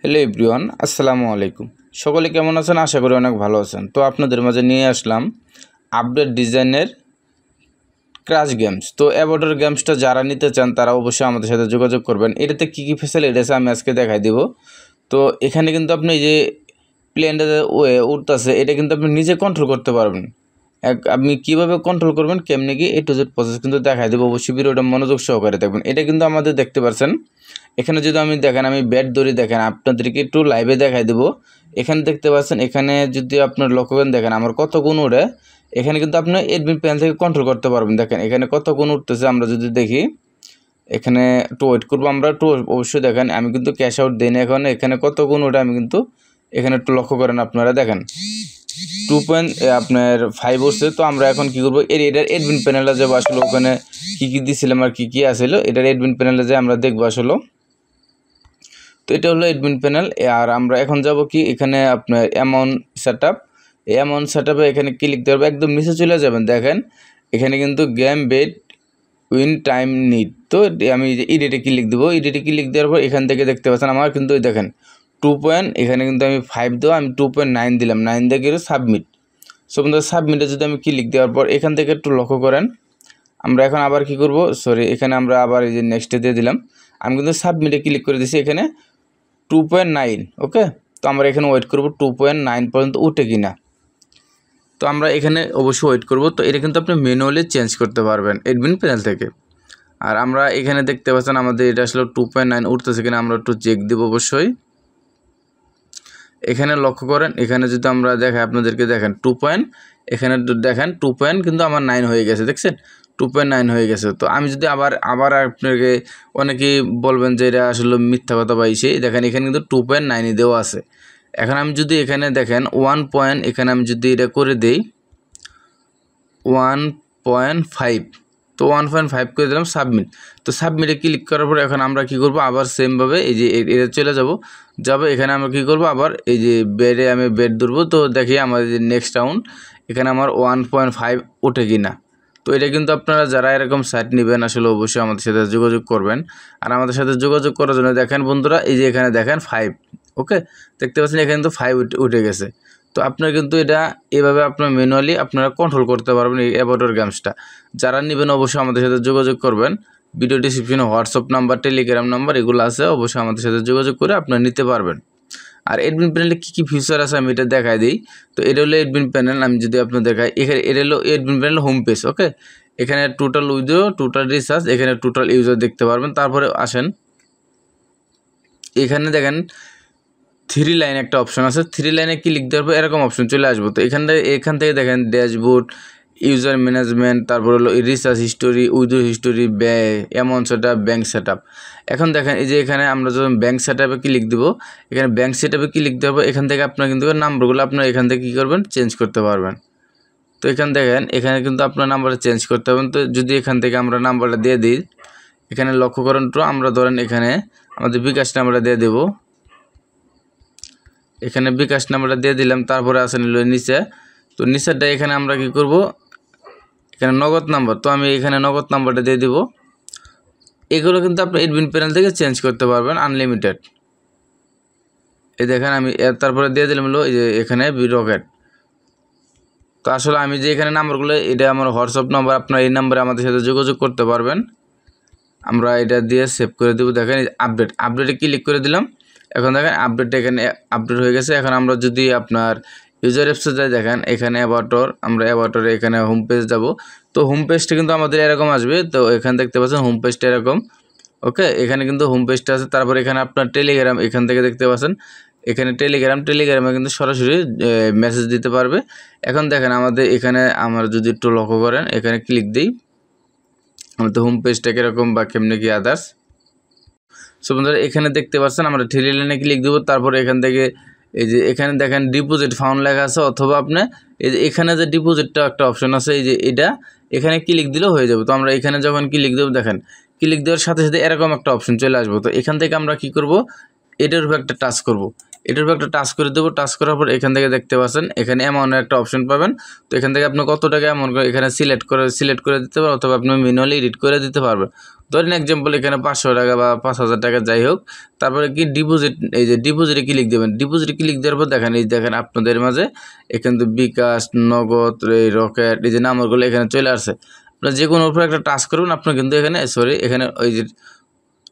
Hello everyone, আসসালামু আলাইকুম। সকলে কেমন আছেন? আশা করি অনেক ভালো আছেন। তো আপনাদের মাঝে নিয়ে আসলাম আপডেট ডিজাইনের ক্রাশ গেমস। তো অ্যাভোটার গেমসটা যারা নিতে চান তারা অবশ্যই আমাদের সাথে যোগাযোগ করবেন। এটাতে কী কী ফ্যাসিলিটি আছে আমি আজকে দেখাই দিব। তো এখানে কিন্তু আপনি এই যে প্লেনটা উঠতেছে এটা কিন্তু আপনি নিজে কন্ট্রোল করতে পারবেন। আপনি কীভাবে কন্ট্রোল করবেন, কেমনি কি A to Z প্রসেস কিন্তু দেখাই দেবো। অবশ্যই ভিডিওটা মনোযোগ সহকারে দেখবেন। এটা কিন্তু আমাদের দেখতে পাচ্ছেন এখানে যদি আমি দেখেন, আমি ব্যাট ধরে দেখেন, আপনাদেরকে একটু লাইভে দেখাই দেবো। এখানে দেখতে পাচ্ছেন, এখানে যদি আপনার লক্ষ্য করেন দেখেন আমার কত গুণ ওঠে। এখানে কিন্তু আপনি এডমিন প্যানেল থেকে কন্ট্রোল করতে পারবেন। দেখেন এখানে কত গুণ উঠতেছে। আমরা যদি দেখি এখানে একটু ওয়েট করবো, আমরা একটু অবশ্যই দেখেন আমি কিন্তু ক্যাশ আউট দিই না এখন। এখানে কত গুণ ওঠে আমি কিন্তু এখানে একটু লক্ষ্য করেন আপনারা দেখেন 2.5 উঠছে। তো আমরা এখন কী করবো, এটার এডমিন প্যানেলে যাবো। আসলে ওখানে কী কী দিয়েছিলাম আর কী কী আসলো এটার এডমিন প্যানেলে যে আমরা দেখবো আসলে। তো এটা হলো এডমিন প্যানেল। আর আমরা এখন যাব কি, এখানে আপনার অ্যামাউন্ট সেটআপে এখানে ক্লিক দেওয়ার একদম নিচে চলে যাবেন। দেখেন এখানে কিন্তু game bet win time need. তো আমি ইডিটে ক্লিক দেবো। ইডিটে ক্লিক দেওয়ার পর এখান থেকে দেখতে পাচ্ছেন আমার কিন্তু দেখেন 2 পয়েন্ট, এখানে কিন্তু আমি 5 দেবো, আমি 2.9 দিলাম। 9 দিয়ে গেলে সাবমিট। সো বন্ধুরা সাবমিটে যদি আমি ক্লিক দেওয়ার পর এখান থেকে একটু লক্ষ্য করেন, আমরা এখন আবার কি করব, এখানে আমরা আবার এই যে নেক্সটে দিয়ে দিলাম। আমি কিন্তু সাবমিটে ক্লিক করে দিয়েছি এখানে 2.9। ওকে, তো আমরা এখানে ওয়েট করব 2.9 পর্যন্ত উঠে কিনা। তো আমরা এখানে অবশ্যই ওয়েট করব। তো এটা কিন্তু আপনি ম্যানুয়ালি চেঞ্জ করতে পারবেন এডমিন প্যানেল থেকে। আর আমরা এখানে দেখতে পাচ্ছেন আমাদের এটা আসলে 2.9 উঠতেছে কিনা, আমরা একটু চেক দেব অবশ্যই। এখানে লক্ষ্য করেন, এখানে যদি আমরা দেখাই আপনাদেরকে, দেখেন 2 পয়েন্ট, এখানে দেখেন 2 পয়েন্ট কিন্তু আমার 9 হয়ে গেছে, দেখছেন 2.9 হয়ে গেছে। তো আমি যদি আবার আপনাকে অনেকেই বলবেন যে এটা আসলে মিথ্যা কথা পাইছি, দেখেন এখানে কিন্তু 2.9 দেওয়া আছে। এখন আমি যদি এখানে দেখেন 1 পয়েন্ট, এখানে আমি যদি এটা করে দেই 1.5, তো 1.5 করে দিলাম সাবমিট। তো সাবমিটে ক্লিক করার পর এখন আমরা কি করব, আবার সেমভাবে এই যে এটা চলে যাব এখানে আমরা কি করব, আবার এই যে বেডে আমি বেড ধরবো। তো দেখি আমার যে নেক্সট রাউন্ড এখানে আমার 1.5 ওঠে কিনা। তো এটা কিন্তু আপনারা যারা এরকম সাইট নেবেন আসলে অবশ্যই আমাদের সাথে যোগাযোগ করবেন। আর আমাদের সাথে যোগাযোগ করার জন্য দেখেন বন্ধুরা, এই যে এখানে দেখেন 5, ওকে দেখতে পাচ্ছেন এখানে কিন্তু 5 উঠে গেছে। তো আপনার কিন্তু এটা এভাবে আপনার ম্যানুয়ালি আপনারা কন্ট্রোল করতে পারবেন এই অ্যাভোটার গেমসটা। যারা নেবেন অবশ্যই আমাদের সাথে যোগাযোগ করবেন। ভিডিও ডিসক্রিপশনে হোয়াটসঅ্যাপ নাম্বার, টেলিগ্রাম নাম্বার এগুলো আছে, অবশ্যই আমাদের সাথে যোগাযোগ করে আপনারা নিতে পারবেন। আর এডমিন প্যানেলে কী কী ফিচার আছে আমি এটা দেখাই দিই। তো এটা হলো এডমিন প্যানেল। আমি যদি আপনার দেখাই, এখানে এটা হলো এডমিন প্যানেল হোম পেজ। ওকে, এখানে টোটাল উইথড্র, টোটাল রিচার্জ, এখানে টোটাল ইউজার দেখতে পারবেন। তারপরে আসেন এখানে দেখেন 3 লাইন একটা অপশন আছে। 3 লাইনে ক্লিক দেওয়ার পর এরকম অপশন চলে আসবো। তো এখান থেকে দেখেন ড্যাশবোর্ড, ইউজার ম্যানেজমেন্ট, তারপর হলো রিসার্চ হিস্টোরি, উইথড্র হিস্টোরি, ব্যয়, অ্যামাউন্ট সেটআপ, ব্যাঙ্ক সেটআপ। এখন দেখেন এই যে এখানে আমরা যখন ব্যাঙ্ক সেটআপে ক্লিক দেবো, এখানে ব্যাঙ্ক সেটআপে ক্লিক দেওয়ার পর এখান থেকে আপনার কিন্তু নাম্বারগুলো আপনার এখান থেকে কী করবেন, চেঞ্জ করতে পারবেন। তো এখানে দেখেন এখানে কিন্তু আপনার নাম্বারটা চেঞ্জ করতে পারবেন। তো যদি এখান থেকে আমরা নাম্বারটা দিয়ে দিই, এখানে লক্ষ্য করেন তো আমরা ধরেন এখানে আমাদের বিকাশ নাম্বারটা দিয়ে দেবো। এখানে বিকাশ নাম্বারটা দিয়ে দিলাম। তারপরে আসেন নিচে, তো নিচেরটা এখানে আমরা কি করব, এখানে নগদ নাম্বার, তো আমি এখানে নগদ নাম্বারটা দিয়ে দিব। এগুলো কিন্তু আপনি এডমিন প্যানেল থেকে চেঞ্জ করতে পারবেন আনলিমিটেড। এই দেখেন আমি তারপরে দিয়ে দিলাম হলো এই যে এখানে রকেট। তো আসলে আমি যে এখানে নাম্বারগুলো, এটা আমার হোয়াটসঅ্যাপ নাম্বার, আপনার এই নাম্বারে আমাদের সাথে যোগাযোগ করতে পারবেন। আমরা এটা দিয়ে সেভ করে দেবো। দেখেন আপডেটে ক্লিক করে দিলাম। এখন দেখেন আপডেটটা এখানে আপডেট হয়ে গেছে। এখন আমরা যদি আপনার ইউজার অ্যাপসে যাই, দেখেন এখানে অ্যাভাটার, আমরা অ্যাভাটারে এখানে হোম পেজ যাব। তো হোম পেজটা কিন্তু আমাদের এরকম আসবে। তো এখানে দেখতে পাচ্ছেন হোম পেজটা এরকম। ওকে, এখানে কিন্তু হোম পেজটা আছে। তারপর এখানে আপনার টেলিগ্রাম, এখান থেকে দেখতে পাচ্ছেন এখানে টেলিগ্রামে কিন্তু সরাসরি মেসেজ দিতে পারবে। এখন দেখেন আমাদের এখানে আমরা যদি একটু লক্ষ্য করেন, এখানে ক্লিক দিই, আমাদের হোম পেজটা কীরকম বা কেমনি কি আদার্স। সো বন্ধুরা এখানে দেখতে পাচ্ছেন আমরা 3 লাইনে ক্লিক দেবো। তারপরে এখান থেকে এই যে এখানে দেখেন ডিপোজিট ফাউন্ড লেখা আছে, অথবা আপনি এই যে এখানে যে ডিপোজিটটা একটা অপশন আছে, এই যে এটা এখানে ক্লিক দিলেও হয়ে যাবে। তো আমরা এখানে যখন ক্লিক দেবো, দেখেন ক্লিক দেওয়ার সাথে সাথে এরকম একটা অপশন চলে আসবো। তো এখান থেকে আমরা কি করব, এটার উপর একটা টাচ করব। এটার উপর একটা টাচ করে দেবো। টাচ করার পর এখান থেকে দেখতে পাচ্ছেন এখানে অ্যামাউন্টের একটা অপশন পাবেন। তো এখান থেকে আপনি কত টাকা অ্যামাউন্ট এখানে সিলেক্ট করে দিতে পারবেন, অথবা আপনি ম্যানুয়ালি এডিট করে দিতে পারবেন। ধরেন এক্সাম্পল এখানে 500 টাকা বা 5000 টাকা যাই হোক। তারপরে কি ডিপোজিট, এই যে ডিপোজিটে ক্লিক দেবেন। ডিপোজিটে ক্লিক দেওয়ার পর দেখেন এই দেখেন আপনাদের মাঝে এখানে তো বিকাশ, নগদ, এই রকেট, এই যে নাম্বারগুলো এখানে চলে আসছে। আপনার যে কোনো উপরে একটা টাচ করবেন, আপনার কিন্তু এখানে এখানে ওই যে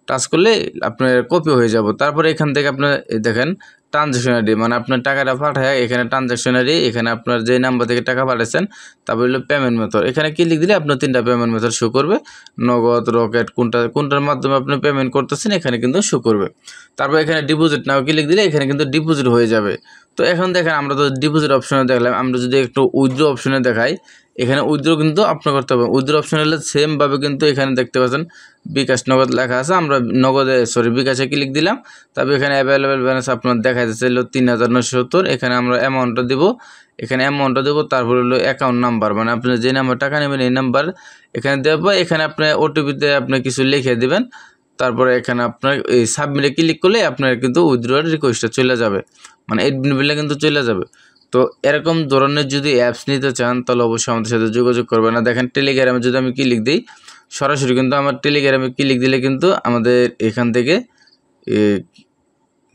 টাচ করলে আপনার কপি হয়ে যাব। তারপরে এখান থেকে আপনার দেখেন ট্রানজ্যাকশন আইডি, মানে আপনার টাকাটা পাঠায় এখানে ট্রানজ্যাকশন আইডি, এখানে আপনার যে নাম্বার থেকে টাকা পাঠাচ্ছেন, তারপর হলো পেমেন্ট মেথড। এখানে ক্লিক দিলে আপনার 3টা পেমেন্ট মেথড শো করবে, নগদ, রকেট, কোনটার মাধ্যমে আপনি পেমেন্ট করতেছেন এখানে কিন্তু শো করবে। তারপর এখানে ডিপোজিট নাও ক্লিক দিলে এখানে কিন্তু ডিপোজিট হয়ে যাবে। তো এখন দেখেন আমরা তো ডিপোজিট অপশনে দেখলাম, আমরা যদি একটু উইথড্র অপশনে দেখাই, এখানে উইথড্র কিন্তু আপনার করতে হবে। উইথড্র অপশন হলে সেমভাবে কিন্তু এখানে দেখতে পাচ্ছেন বিকাশ, নগদ লেখা আছে। আমরা বিকাশে ক্লিক দিলাম। তারপর এখানে অ্যাভেলেবেল ব্যালেন্স আপনার দেখা যাচ্ছে হলো 3970। এখানে আমরা অ্যামাউন্টটা দেবো। তারপর হলো অ্যাকাউন্ট নাম্বার, মানে আপনি যে নাম্বার টাকা নেবেন এই নাম্বার এখানে দেওয়ার পর এখানে আপনি ওটিপিতে আপনি কিছু লিখে দেবেন। তারপরে এখানে আপনার এই সাবমিটে ক্লিক করলে আপনার কিন্তু উইথড্রয়াল রিকোয়েস্টটা চলে যাবে, মানে এডমিন বিলটা কিন্তু চলে যাবে। তো এরকম ধরনের যদি অ্যাপস নিতে চান তাহলে অবশ্যই আমাদের সাথে যোগাযোগ করবেন। না দেখেন টেলিগ্রামে যদি আমি ক্লিক দিই, সরাসরি কিন্তু আমার টেলিগ্রামে ক্লিক দিলে কিন্তু আমাদের এখান থেকে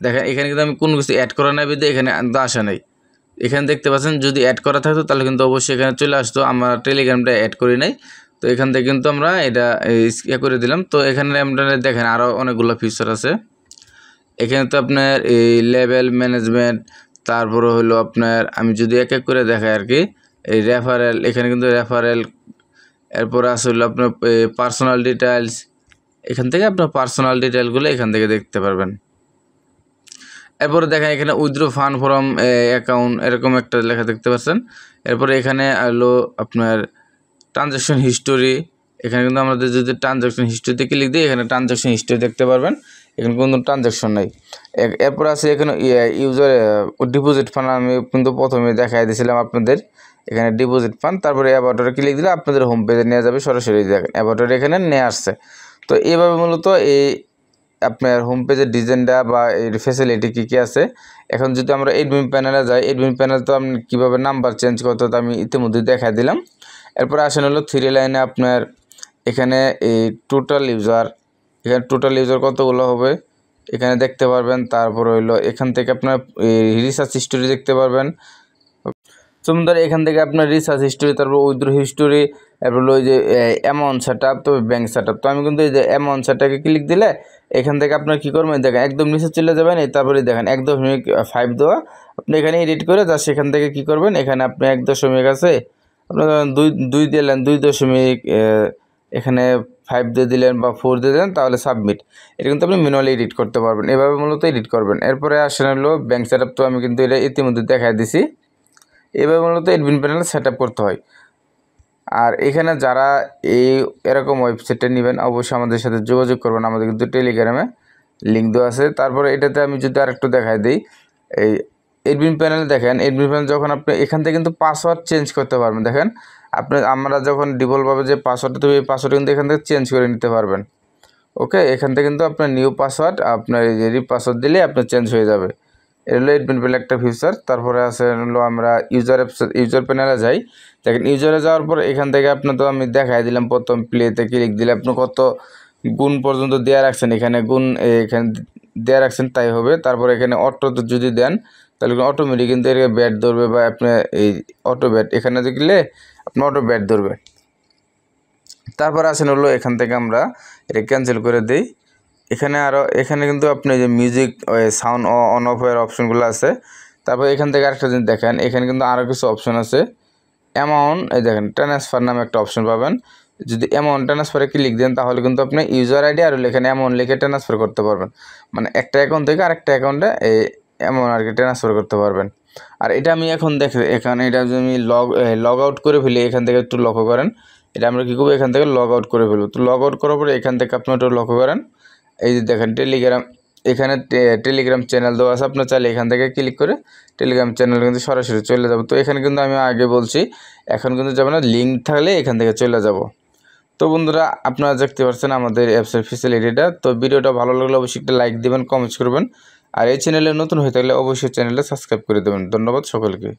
দেখেন এখানে কিন্তু আমি কোনো কিছু অ্যাড করা নাই বিধে এখানে আসা নাই। এখানে দেখতে পাচ্ছেন যদি অ্যাড করা থাকতো তাহলে কিন্তু অবশ্যই এখানে চলে আসতো। আমরা টেলিগ্রামটা অ্যাড করি নাই, তো এখান থেকে কিন্তু আমরা এটা করে দিলাম। তো এখানে আপনারা দেখেন আরও অনেকগুলো ফিচার আছে। এখানে তো আপনার এই লেভেল ম্যানেজমেন্ট, তারপরে হলো আপনার আমি যদি এক এক করে দেখাই আর কি, এই রেফারেল, এখানে কিন্তু রেফারেল, এরপর আছে হলো আপনার পার্সোনাল ডিটেলস। এখান থেকে আপনার পার্সোনাল ডিটেলগুলো এখান থেকে দেখতে পারবেন। এরপরে দেখেন এখানে উইথড্র ফান্ড ফ্রম অ্যাকাউন্ট এরকম একটা লেখা দেখতে পাচ্ছেন। এরপরে এখানে হলো আপনার ট্রানজ্যাকশন হিস্টোরি। এখানে কিন্তু আমাদের যদি ট্রানজ্যাকশন হিস্টোরিতে ক্লিক দিই এখানে ট্রানজ্যাকশন হিস্টোরি দেখতে পারবেন, এখানে কোনো ট্রানজ্যাকশন নাই। এরপর আছে এখানে ইউজার ডিপোজিট ফান্ড, আমি কিন্তু প্রথমে দেখাই দিয়েছিলাম আপনাদের এখানে ডিপোজিট ফান্ড। তারপরে অ্যাবাউটরে ক্লিক দিলে আপনাদের হোম পেজে নিয়ে যাবে, সরাসরি দেখেন অ্যাবাউটরে এখানে নিয়ে আসছে। তো এইভাবে মূলত এই আপনার হোম পেজের ডিজাইনটা বা এর ফ্যাসিলিটি কী আছে। এখন যদি আমরা এডমিন প্যানেলে যাই, এডমিন প্যানেল তো আপনি কীভাবে নাম্বার চেঞ্জ করতে তো আমি ইতিমধ্যে দেখাই দিলাম। এরপরে আসেন হলো 3 লাইনে আপনার এখানে এই টোটাল ইউজার কতগুলো হবে এখানে দেখতে পারবেন। তারপর হইলো এখান থেকে আপনার রিসার্চ হিস্টোরি দেখতে পারবেন। সুন্দর, এখান থেকে আপনার রিসার্চ হিস্টোরি, তারপর উইথড্র হিস্টোরি, এরপর ওই যে অ্যামাউন্ট সেটআপ, তো ব্যাঙ্ক সেটআপ। তো আমি কিন্তু এই যে অ্যামাউন্ট সেটআপে ক্লিক দিলে এখান থেকে আপনার কী করবেন দেখেন একদম নিচে চলে যাবেন। তারপরে দেখেন 1.5 দেওয়া, আপনি এখানে এডিট করে যা সেখান থেকে কী করবেন এখানে আপনি 1 আছে আপনার দুই দিলেন, 2 এখানে 5 দিয়ে দিলেন বা 4 দিয়ে দিলেন, তাহলে সাবমিট। এটা কিন্তু আপনি ম্যানুয়ালি এডিট করতে পারবেন, এভাবে মূলত এডিট করবেন। এরপরে আসেন হলো ব্যাঙ্ক সেটআপ, তো আমি কিন্তু এটা ইতিমধ্যে দেখাই দিছি। এভাবে মূলত এডমিন প্যানেল সেট আপ করতে হয়। আর এখানে যারা এরকম ওয়েবসাইটটা নেবেন অবশ্যই আমাদের সাথে যোগাযোগ করবেন, আমাদের কিন্তু টেলিগ্রামে লিঙ্ক দেওয়া আছে। তারপরে এটাতে আমি যদি আরেকটু দেখাই দিই, এই এডমিন প্যানেল দেখেন, এডমিন প্যানেল যখন আপনি এখান থেকে কিন্তু পাসওয়ার্ড চেঞ্জ করতে পারবেন। দেখেন আমরা যখন ডিফল্টভাবে যে পাসওয়ার্ডটা দেবো এই পাসওয়ার্ড কিন্তু এখান থেকে চেঞ্জ করে নিতে পারবেন। ওকে, এখান থেকে কিন্তু আপনার নিউ পাসওয়ার্ড আপনার এই যে পাসওয়ার্ড দিলে আপনার চেঞ্জ হয়ে যাবে। এটা হলো এডমিন প্যানেল একটা ফিচার। তারপরে আছে হলো আমরা ইউজার প্যানেলে যাই। দেখেন ইউজারে যাওয়ার পর এখান থেকে আপনার তো আমি দেখাই দিলাম, প্রথম প্লেতে ক্লিক দিলে আপনি কত গুণ পর্যন্ত দেওয়া রাখছেন, এখানে গুণ এখানে দেওয়া রাখছেন তাই হবে। তারপর এখানে অটো যদি দেন তাহলে অটোমেটিক কিন্তু এর ব্যাট ধরবে, বা আপনি এই অটো ব্যাট এখানে দেখলে আপনার অটো ব্যাট ধরবে। তারপর আসেন হলো এখান থেকে আমরা এটা ক্যান্সেল করে দিই। এখানে কিন্তু আপনি যে মিউজিক সাউন্ড অন অফ এর অপশনগুলো আছে। তারপর এখান থেকে আরেকটা জিনিস দেখেন, এখানে কিন্তু আরও কিছু অপশন আছে। অ্যামাউন্ট, এই দেখেন ট্রান্সফার নামে একটা অপশন পাবেন। যদি অ্যামাউন্ট ট্রান্সফারে ক্লিক দেন তাহলে কিন্তু আপনি ইউজার আইডি আর এখানে অ্যামাউন্ট লিখে ট্রান্সফার করতে পারবেন, মানে একটা অ্যাকাউন্ট থেকে আরেকটা অ্যাকাউন্টে এই অ্যামাউন্ট আর কি ট্রান্সফার করতে পারবেন। আর এটা আমি এখন এখানে এটা যদি আমি লগ আউট করে ফেলি, এখান থেকে একটু লক্ষ্য করেন, এটা আমরা কী করবো এখান থেকে লগ আউট করে ফেলবো। তো লগ আউট করার পরে এখান থেকে আপনি একটু লক্ষ্য করেন, এই যে দেখেন টেলিগ্রাম, এখানে টেলিগ্রাম চ্যানেল দেওয়া আছে। আপনার চাইলে এখান থেকে ক্লিক করে টেলিগ্রাম চ্যানেল কিন্তু সরাসরি চলে যাব। তো এখানে কিন্তু আমি আগে বলছি এখন কিন্তু যাবে না, লিঙ্ক থাকলে এখান থেকে চলে যাব। তো বন্ধুরা আপনারা দেখতে পাচ্ছেন আমাদের অ্যাপসের ফ্যাসিলিটিটা। তো ভিডিওটা ভালো লাগলে অবশ্যই একটা লাইক দেবেন, কমেন্টস করবেন। আর এই চ্যানেলে নতুন হয়ে থাকলে অবশ্যই চ্যানেলটা সাবস্ক্রাইব করে দেবেন। ধন্যবাদ সকলকে।